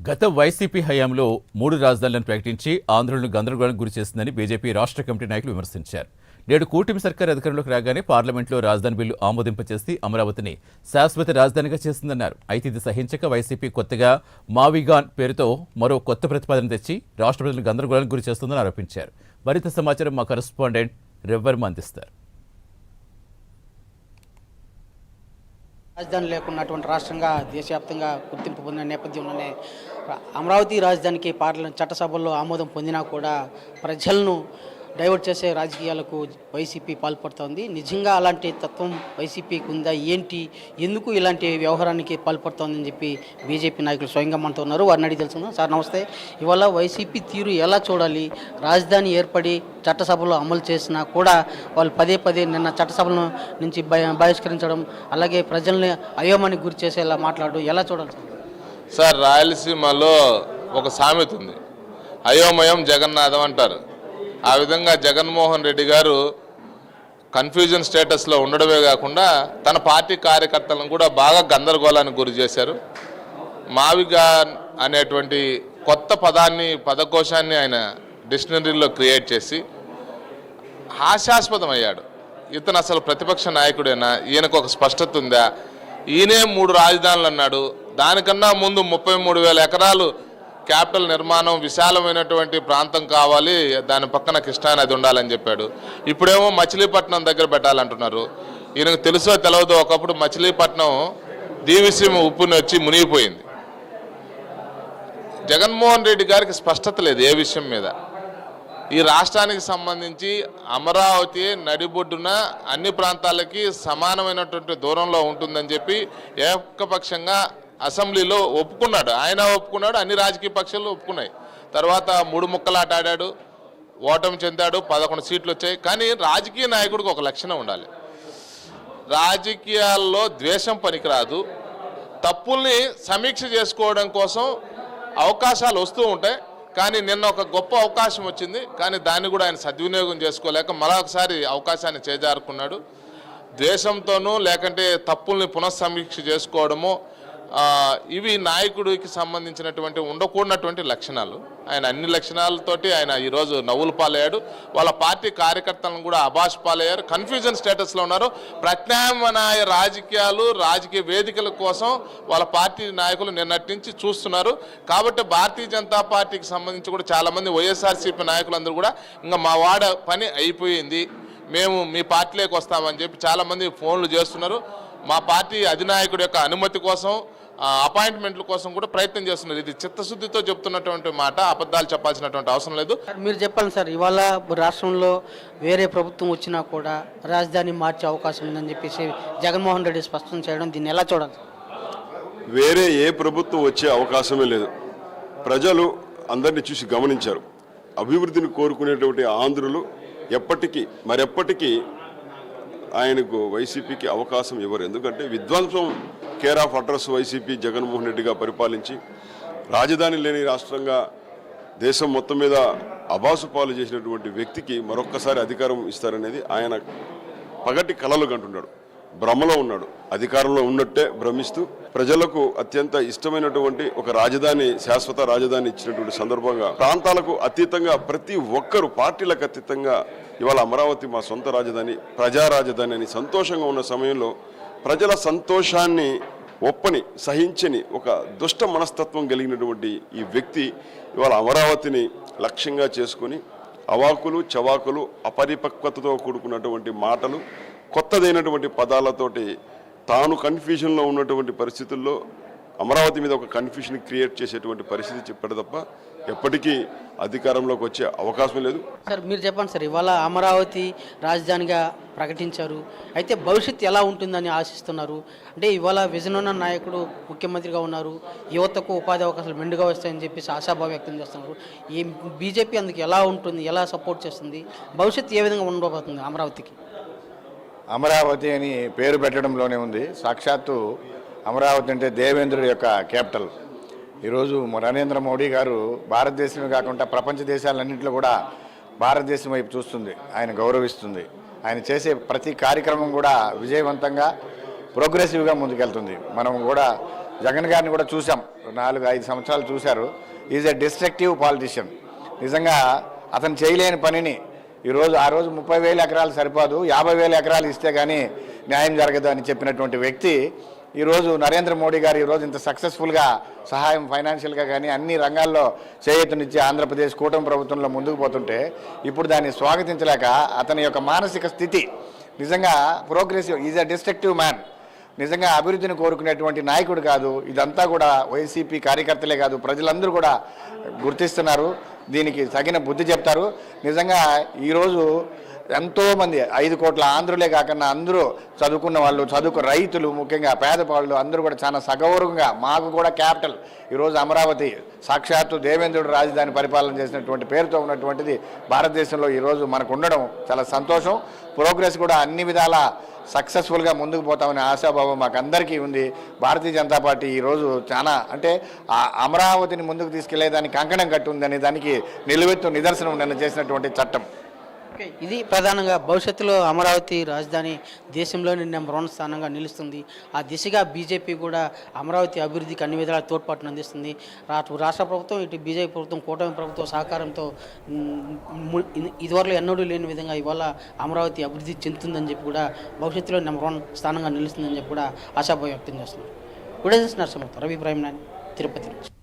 గత వైసీపీ హయాంలో 3 రాజధానులను ప్రకటించి ఆంధ్రులను గందరగోళానికి గురి చేసిందని బీజేపీ రాష్ట్ర కమిటీ నాయకులు విమర్శించారు. నేడు కూటమి సర్కార్ అధికారంలోకి రాగానే పార్లమెంట్లో రాజధాని బిల్లు ఆమోదింపచేసి అమరావతిని శాశ్వత రాజధానిగా చేసిందన్నారు. అయితే ఇది సహించక వైసీపీ కొత్తగా మావిగాన్ పేరుతో మరో కొత్త ప్రతిపాదన తెచ్చి రాష్ట్ర ప్రజలను గందరగోళానికి గురి చేస్తుందని ఆరోపించారు. మరింత సమాచారం మా కరెస్పాండెంట్ రవివర్మ అందిస్తారు. రాజధాని లేకున్నటువంటి రాష్ట్రంగా దేశవ్యాప్తంగా గుర్తింపు పొందిన నేపథ్యంలోనే అమరావతి రాజధానికి పార్లమెంట్ చట్టసభల్లో ఆమోదం పొందినా కూడా ప్రజలను డైవర్ట్ చేసే రాజకీయాలకు వైసీపీ పాల్పడుతోంది. నిజంగా అలాంటి తత్వం వైసీపీకి ఉందా, ఏంటి, ఎందుకు ఇలాంటి వ్యవహారానికి పాల్పడుతోందని చెప్పి బీజేపీ నాయకులు స్వయంగా మనతో ఉన్నారు. వారిని అడిగి తెలుసుకుందాం. సార్ నమస్తే. ఇవాళ వైసీపీ తీరు ఎలా చూడాలి? రాజధాని ఏర్పడి చట్టసభలో అమలు చేసినా కూడా వాళ్ళు పదే పదే నిన్న చట్టసభల నుంచి బహిష్కరించడం, అలాగే ప్రజల్ని అయోమానికి గురి చేసేలా మాట్లాడడం ఎలా చూడాలి సార్? రాయలసీమలో ఒక సామెత ఉంది, అయోమయం జగన్నాథం అంటారు. ఆ విధంగా జగన్మోహన్ రెడ్డి గారు కన్ఫ్యూజన్ స్టేటస్లో ఉండడమే కాకుండా తన పార్టీ కార్యకర్తలను కూడా బాగా గందరగోళానికి గురి చేశారు. మావిగా అనేటువంటి కొత్త పదకోశాన్ని ఆయన డిక్షనరీలో క్రియేట్ చేసి హాస్యాస్పదమయ్యాడు. ఇతను అసలు ప్రతిపక్ష నాయకుడేనా? ఈయనకు ఒక స్పష్టత ఉందా? ఈయనే 3 రాజధానులు అన్నాడు. దానికన్నా ముందు 33,000 ఎకరాలు క్యాపిటల్ నిర్మాణం, విశాలమైనటువంటి ప్రాంతం కావాలి, దాని పక్కన కృష్ణానది ఉండాలని చెప్పాడు. ఇప్పుడేమో మచిలీపట్నం దగ్గర పెట్టాలంటున్నారు. ఈయనకు తెలుసో తెలవదో ఒకప్పుడు మచిలీపట్నం దీవిసీమ ఉప్పుని వచ్చి మునిగిపోయింది. జగన్మోహన్ రెడ్డి గారికి స్పష్టత లేదు ఏ విషయం మీద. ఈ రాష్ట్రానికి సంబంధించి అమరావతి నడిబొడ్డున అన్ని ప్రాంతాలకి సమానమైనటువంటి దూరంలో ఉంటుందని చెప్పి ఏకపక్షంగా అసెంబ్లీలో ఒప్పుకున్నాడు. ఆయన ఒప్పుకున్నాడు, అన్ని రాజకీయ పక్షాలు ఒప్పుకున్నాయి. తర్వాత 3 ముక్కలాట ఆడాడు, ఓటమి చెందాడు, 11 సీట్లు వచ్చాయి. కానీ రాజకీయ నాయకుడికి ఒక లక్షణం ఉండాలి. రాజకీయాల్లో ద్వేషం పనికిరాదు. తప్పుల్ని సమీక్ష చేసుకోవడం కోసం అవకాశాలు వస్తూ ఉంటాయి. కానీ నిన్న ఒక గొప్ప అవకాశం వచ్చింది, కానీ దాన్ని కూడా ఆయన సద్వినియోగం చేసుకోలేక మరొకసారి అవకాశాన్ని చేజారుకున్నాడు. ద్వేషంతోనూ లేకంటే తప్పుల్ని పునఃసమీక్ష చేసుకోవడము, ఇవి నాయకుడికి సంబంధించినటువంటి ఉండకూడనటువంటి లక్షణాలు. ఆయన అన్ని లక్షణాలతోటి ఆయన ఈరోజు నవ్వులు పాలయ్యాడు. వాళ్ళ పార్టీ కార్యకర్తలను కూడా అబాష్ పాలయ్యారు, కన్ఫ్యూజన్ స్టేటస్లో ఉన్నారు. ప్రత్యామ్నాయ రాజకీయాలు, రాజకీయ వేదికల కోసం వాళ్ళ పార్టీ నాయకులు నిన్నటి నుంచి చూస్తున్నారు. కాబట్టి భారతీయ జనతా పార్టీకి సంబంధించి కూడా చాలామంది వైఎస్ఆర్సీపీ నాయకులందరూ కూడా ఇంకా మా వాడ పని అయిపోయింది, మేము మీ పార్టీలోకి వస్తామని చెప్పి చాలామంది ఫోన్లు చేస్తున్నారు. మా పార్టీ అధినాయకుడి యొక్క అనుమతి కోసం, అపాయింట్మెంట్ల కోసం కూడా ప్రయత్నం చేస్తున్నారు. ఇది చిత్తశుద్ధితో చెప్తున్నటువంటి మాట, అబద్ధాలు చెప్పాల్సినటువంటి అవసరం లేదు. మీరు చెప్పండి సార్, ఇవాళ రాష్ట్రంలో వేరే ప్రభుత్వం వచ్చినా కూడా రాజధాని మార్చే అవకాశం ఉందని చెప్పేసి జగన్మోహన్ రెడ్డి స్పష్టం చేయడం, దీన్ని ఎలా చూడాలి? వేరే ఏ ప్రభుత్వం వచ్చే అవకాశమే లేదు. ప్రజలు అందరినీ చూసి గమనించారు. అభివృద్ధిని కోరుకునేటువంటి ఆంధ్రులు మరెప్పటికీ ఆయనకు వైసీపీకి అవకాశం ఇవ్వరు. ఎందుకంటే విధ్వంసం care of address YCP Jaganmohan రెడ్డిగా పరిపాలించి రాజధాని లేని రాష్ట్రంగా దేశం మొత్తం మీద అబాసుపాలు చేసినటువంటి వ్యక్తికి మరొక్కసారి అధికారం ఇస్తారనేది ఆయన పగటి కలలు కంటున్నాడు, భ్రమలో ఉన్నాడు. అధికారంలో ఉన్నట్టే భ్రమిస్తూ ప్రజలకు అత్యంత ఇష్టమైనటువంటి ఒక రాజధాని, శాశ్వత రాజధాని ఇచ్చినటువంటి సందర్భంగా ప్రాంతాలకు అతీతంగా ప్రతి ఒక్కరు పార్టీలకు అతీతంగా ఇవాళ అమరావతి మా సొంత రాజధాని, ప్రజా రాజధాని అని సంతోషంగా ఉన్న సమయంలో ప్రజల సంతోషాన్ని సహించని ఒక దుష్ట మనస్తత్వం కలిగినటువంటి ఈ వ్యక్తి ఇవాళ అమరావతిని లక్ష్యంగా చేసుకుని అవాకులు చవాకులు, అపరిపక్వతతో కూడుకున్నటువంటి మాటలు, కొత్తదైనటువంటి పదాలతోటి తాను కన్ఫ్యూజన్లో ఉన్నటువంటి పరిస్థితుల్లో అమరావతి మీద ఒక కన్ఫ్యూజన్ క్రియేట్ చేసేటువంటి పరిస్థితి చెప్పాడు తప్ప ఎప్పటికీ అధికారంలోకి వచ్చే అవకాశం లేదు. సార్ మీరు చెప్పండి సార్, ఇవాళ అమరావతి రాజధానిగా ప్రకటించారు, అయితే భవిష్యత్తు ఎలా ఉంటుందని ఆశిస్తున్నారు? అంటే ఇవాళ విజన్ ఉన్న నాయకుడు ముఖ్యమంత్రిగా ఉన్నారు, యువతకు ఉపాధి అవకాశాలు మెండుగా వస్తాయని చెప్పేసి ఆశాభావం వ్యక్తం చేస్తున్నారు. ఈ బీజేపీ అందుకు ఎలా ఉంటుంది, ఎలా సపోర్ట్ చేస్తుంది? భవిష్యత్తు ఏ విధంగా ఉండబోతుంది అమరావతికి? అమరావతి అని పేరు పెట్టడంలోనే ఉంది. సాక్షాత్తు అమరావతి అంటే దేవేంద్రుడి యొక్క క్యాపిటల్. ఈరోజు నరేంద్ర మోడీ గారు భారతదేశమే కాకుండా ప్రపంచ దేశాలన్నింటిలో కూడా భారతదేశం వైపు చూస్తుంది, ఆయన గౌరవిస్తుంది. ఆయన చేసే ప్రతి కార్యక్రమం కూడా విజయవంతంగా ప్రోగ్రెసివ్గా ముందుకెళ్తుంది. మనం కూడా జగన్ గారిని కూడా చూసాం, 4-5 సంవత్సరాలు చూశారు. Is a destructive politician. నిజంగా అతను చేయలేని పనిని ఆ రోజు 30,000 ఎకరాలు సరిపోదు, 50,000 ఎకరాలు ఇస్తే కానీ న్యాయం జరగదు అని చెప్పినటువంటి వ్యక్తి ఈరోజు నరేంద్ర మోడీ గారు ఈరోజు ఇంత సక్సెస్ఫుల్గా సహాయం ఫైనాన్షియల్గా కానీ అన్ని రంగాల్లో చేయూతనిచ్చి ఆంధ్రప్రదేశ్ కూటమి ప్రభుత్వంలో ముందుకు పోతుంటే ఇప్పుడు దాన్ని స్వాగతించలేక అతని యొక్క మానసిక స్థితి నిజంగా progressive, is a destructive man. నిజంగా అభివృద్ధిని కోరుకునేటువంటి నాయకుడు కాదు. ఇదంతా కూడా వైసీపీ కార్యకర్తలే కాదు, ప్రజలందరూ కూడా గుర్తిస్తున్నారు, దీనికి తగిన బుద్ధి చెప్తారు. నిజంగా ఈరోజు ఎంతోమంది 5 కోట్ల ఆంధ్రులే కాకుండా అందరూ చదువుకున్న వాళ్ళు, రైతులు, ముఖ్యంగా పేదవాళ్ళు అందరూ కూడా చాలా సగౌరవంగా మాకు కూడా క్యాపిటల్ ఈరోజు అమరావతి సాక్షాత్తు దేవేంద్రుడు రాజధాని పరిపాలన చేసినటువంటి పేరుతో ఉన్నటువంటిది భారతదేశంలో ఈరోజు మనకు ఉండడం చాలా సంతోషం. ప్రోగ్రెస్ కూడా అన్ని విధాల సక్సెస్ఫుల్గా ముందుకు పోతామనే ఆశాభావం మాకు అందరికీ ఉంది. భారతీయ జనతా పార్టీ ఈరోజు చాలా అంటే అమరావతిని ముందుకు తీసుకెళ్లేదానికి కంకణం కట్టుందని దానికి నిలువెత్తు నిదర్శనం నిన్న చేసినటువంటి చట్టం. ఇది ప్రధానంగా భవిష్యత్తులో అమరావతి రాజధాని దేశంలోని నెంబర్ 1 స్థానంగా నిలుస్తుంది. ఆ దిశగా బీజేపీ కూడా అమరావతి అభివృద్ధికి అన్ని విధాల తోడ్పాటును అందిస్తుంది. రాష్ట్ర ప్రభుత్వం, ఇటు బీజేపీ ప్రభుత్వం, కూటమి ప్రభుత్వం సహకారంతో ఇదివరలో ఎన్నడూ లేని విధంగా ఇవాళ అమరావతి అభివృద్ధి చెందుతుందని చెప్పి కూడా భవిష్యత్తులో నెంబర్ 1 స్థానంగా నిలుస్తుందని చెప్పి కూడా ఆశాభావం వ్యక్తం చేస్తున్నారు. గుడ్ నరసింహ, రవి ప్రైమ్ 9, తిరుపతి నుంచి.